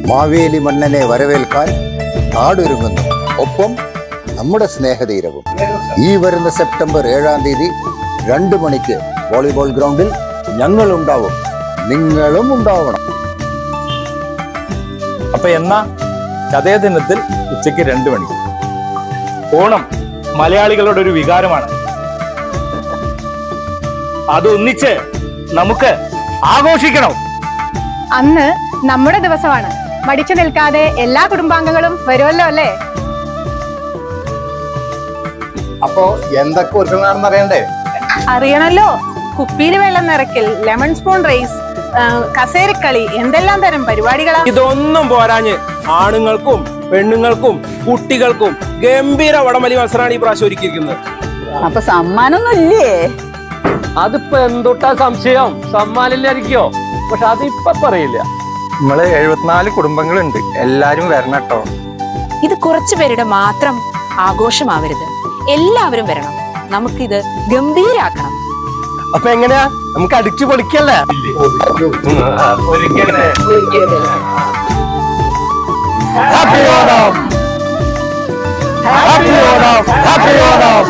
മാവേലി മണ്ണനെ വരവേൽക്കാൻ നാടൊരുങ്ങുന്നു. ഒപ്പം നമ്മുടെ സ്നേഹതീരവും. ഈ വരുന്ന സെപ്റ്റംബർ 7-ാം തീയതി 2 മണിക്ക് വോളിബോൾ ഗ്രൗണ്ടിൽ ഞങ്ങളുണ്ടാവും. നിങ്ങളും ഉണ്ടാവണം. അപ്പൊ എന്നാ ചതയ ദിനത്തിൽ ഉച്ചയ്ക്ക് 2 മണിക്ക്. ഓണം മലയാളികളുടെ ഒരു വികാരമാണ്. അതൊന്നിച്ച് നമുക്ക് ആഘോഷിക്കണം. അന്ന് നമ്മുടെ ദിവസമാണ്. മടിച്ചു നിൽക്കാതെ എല്ലാ കുടുംബാംഗങ്ങളും വരുമല്ലോ അല്ലേ? അപ്പോ എന്തൊക്കെ ഒരുക്കങ്ങളാണെന്ന് അറിയണ്ടേ? അറിയണല്ലോ. കുപ്പിയിൽ വെള്ളം നിറയ്ക്കൽ, ലെമൺ സ്പൂൺ റേസ്, കസേരക്കളി, എന്തെല്ലാം തരം പരിപാടികളാ. ഇതൊന്നും പോരാഞ്ഞ് ആണുങ്ങൾക്കും പെണ്ണുങ്ങൾക്കും കുട്ടികൾക്കും ഗംഭീര വടംവലി മത്സരമാണ് ഈ പ്രാവശ്യം ഒരുക്കിയിരിക്കുന്നത്. അപ്പൊ സമ്മാനൊന്നും ഇല്ലേ? അതിപ്പോ എന്തൊട്ടാ സംശയം? സമ്മാനില്ലായിരിക്കോ? പക്ഷെ അതിപ്പൊ പറയില്ല. നമ്മള് 74 കുടുംബങ്ങളുണ്ട്. എല്ലാരും വരണം കേട്ടോ. ഇത് കുറച്ചു പേരുടെ മാത്രം ആഘോഷമാവരുത്. എല്ലാവരും വരണം. നമുക്കിത് ഗംഭീരാക്കണം. അപ്പൊ എങ്ങനെയാ? നമുക്ക് അടിച്ചു പൊളിക്കല്ലേ? Happy Onam! Happy Onam! Happy Onam!